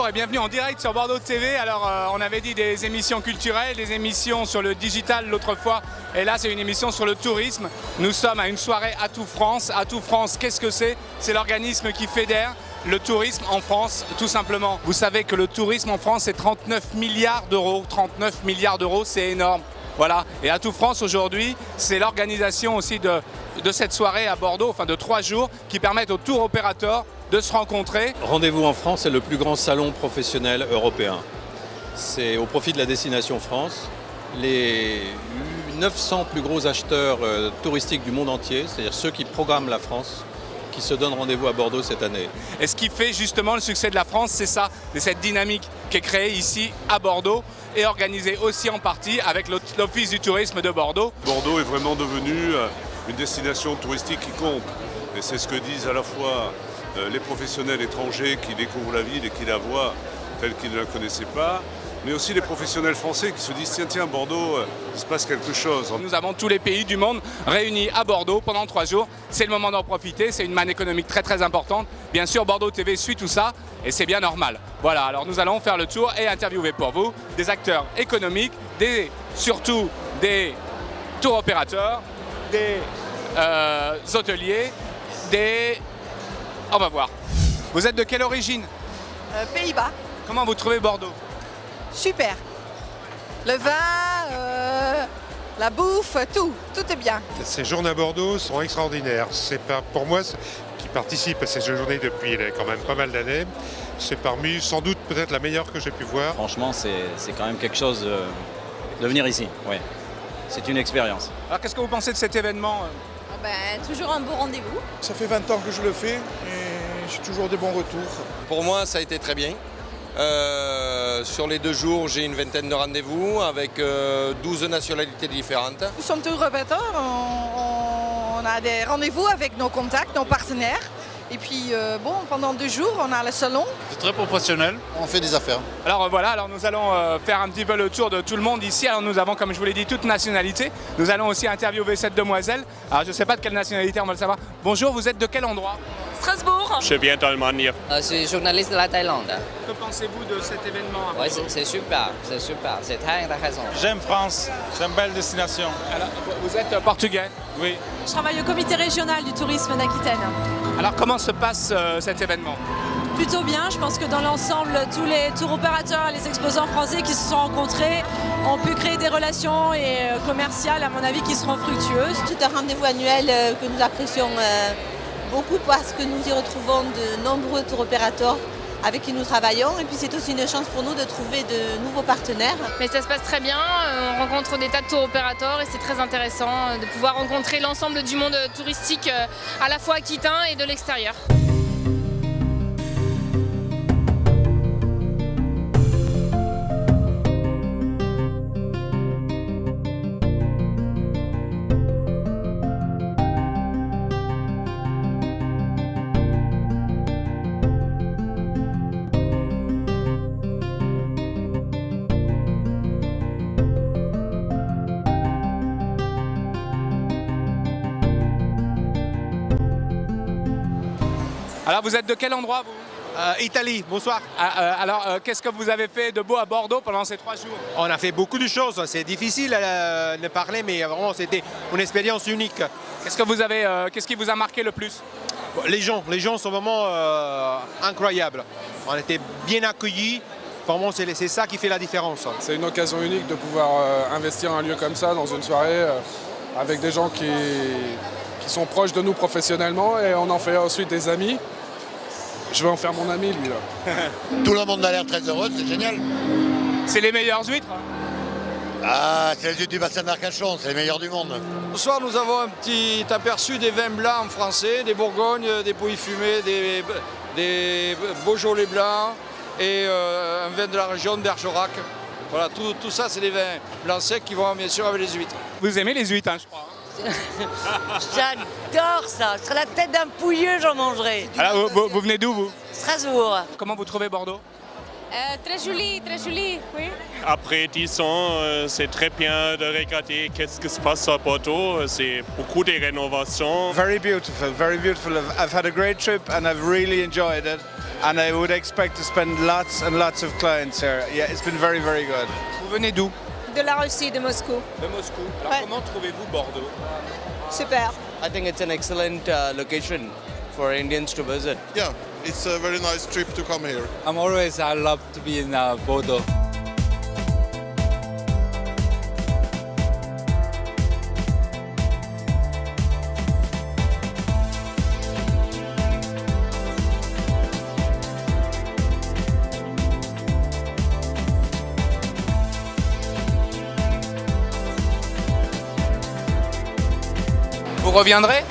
Bonjour et bienvenue en direct sur Bordeaux TV. Alors on avait dit des émissions culturelles, des émissions sur le digital l'autre fois et là c'est une émission sur le tourisme. Nous sommes à une soirée Atout France. Atout France, qu'est-ce que c'est? C'est l'organisme qui fédère le tourisme en France, tout simplement. Vous savez que le tourisme en France c'est 39 milliards d'euros. 39 milliards d'euros, c'est énorme. Voilà, et Atout France aujourd'hui, c'est l'organisation aussi de cette soirée à Bordeaux, enfin de 3 jours, qui permettent aux tour opérateurs de se rencontrer. Rendez-vous en France, c'est le plus grand salon professionnel européen. C'est au profit de la destination France. Les 900 plus gros acheteurs touristiques du monde entier, c'est-à-dire ceux qui programment la France, qui se donnent rendez-vous à Bordeaux cette année. Et ce qui fait justement le succès de la France, c'est ça, c'est cette dynamique qui est créée ici à Bordeaux et organisée aussi en partie avec l'Office du tourisme de Bordeaux. Bordeaux est vraiment devenu une destination touristique qui compte. Et c'est ce que disent à la fois les professionnels étrangers qui découvrent la ville et qui la voient telle qu'ils ne la connaissaient pas, mais aussi les professionnels français qui se disent tiens, Bordeaux, il se passe quelque chose. Nous avons tous les pays du monde réunis à Bordeaux pendant 3 jours. C'est le moment d'en profiter, c'est une manne économique très très importante. Bien sûr, Bordeaux TV suit tout ça et c'est bien normal. Voilà, alors nous allons faire le tour et interviewer pour vous des acteurs économiques, surtout des tour opérateurs, des hôteliers, On va voir. Vous êtes de quelle origine? Pays-Bas. Comment vous trouvez Bordeaux? Super. Le vin, la bouffe, tout est bien. Ces journées à Bordeaux sont extraordinaires. Pour moi, qui participe à ces journées depuis quand même pas mal d'années, c'est parmi sans doute peut-être la meilleure que j'ai pu voir. Franchement, c'est quand même quelque chose de venir ici. Ouais. C'est une expérience. Alors qu'est-ce que vous pensez de cet événement? Toujours un beau rendez-vous. Ça fait 20 ans que je le fais et j'ai toujours des bons retours. Pour moi, ça a été très bien. Sur les 2 jours, j'ai une vingtaine de rendez-vous avec 12 nationalités différentes. Nous sommes tour opérateurs, on a des rendez-vous avec nos contacts, nos partenaires. Et puis pendant 2 jours, on a le salon. C'est très professionnel. On fait des affaires. Alors voilà, nous allons faire un petit peu le tour de tout le monde ici. Alors nous avons, comme je vous l'ai dit, toute nationalité. Nous allons aussi interviewer cette demoiselle. Alors je ne sais pas de quelle nationalité, on va le savoir. Bonjour, vous êtes de quel endroit? Strasbourg. Je viens d'Allemagne. Je suis journaliste de la Thaïlande. Que pensez-vous de cet événement à Ouais, Bordeaux? c'est super, c'est très intéressant. J'aime France, c'est une belle destination. Alors, vous êtes portugais? Oui. Je travaille au comité régional du tourisme d'Aquitaine. Alors comment se passe cet événement? Plutôt bien, je pense que dans l'ensemble, tous les tour opérateurs, les exposants français qui se sont rencontrés ont pu créer des relations commerciales, à mon avis, qui seront fructueuses. C'est un rendez-vous annuel que nous apprécions beaucoup parce que nous y retrouvons de nombreux tour opérateurs avec qui nous travaillons et puis c'est aussi une chance pour nous de trouver de nouveaux partenaires. Mais ça se passe très bien, on rencontre des tas de tour opérateurs et c'est très intéressant de pouvoir rencontrer l'ensemble du monde touristique à la fois aquitain et de l'extérieur. Alors vous êtes de quel endroit vous? Italie, bonsoir. Alors qu'est-ce que vous avez fait de beau à Bordeaux pendant ces 3 jours? On a fait beaucoup de choses, c'est difficile de parler, mais vraiment c'était une expérience unique. Qu'est-ce qui vous a marqué le plus? Les gens sont vraiment incroyables. On était bien accueillis, vraiment c'est ça qui fait la différence. C'est une occasion unique de pouvoir investir un lieu comme ça dans une soirée avec des gens qui sont proches de nous professionnellement et on en fait ensuite des amis. Je vais en faire mon ami, lui, là. Tout le monde a l'air très heureux, c'est génial. C'est les meilleures huîtres? Ah, c'est les huîtres du bassin d'Arcachon, c'est les meilleurs du monde. Ce soir, nous avons un petit aperçu des vins blancs français, des Bourgognes, des Pouilly fumés, des Beaujolais blancs et un vin de la région de Bergerac. Voilà, tout ça, c'est des vins blancs secs qui vont bien sûr avec les huîtres. Vous aimez les huîtres, je crois. J'adore ça, sur la tête d'un pouilleux j'en mangerai. Alors vous venez d'où vous? Strasbourg. Comment vous trouvez Bordeaux? Très joli, oui. Après 10 ans, c'est très bien de regarder qu'est-ce qui se passe à Bordeaux. C'est beaucoup de rénovations. Very beautiful, very beautiful. I've had a great trip and I've really enjoyed it. and I would expect to spend lots and lots of clients here. Yeah, it's been very, very good. Vous venez d'où? De la Russie, de Moscou. De Moscou. Alors Ouais. comment trouvez-vous Bordeaux? Super. I think it's an excellent location for Indians to visit. Yeah, it's a very nice trip to come here. I love to be in Bordeaux. Vous reviendrez?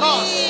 Oui.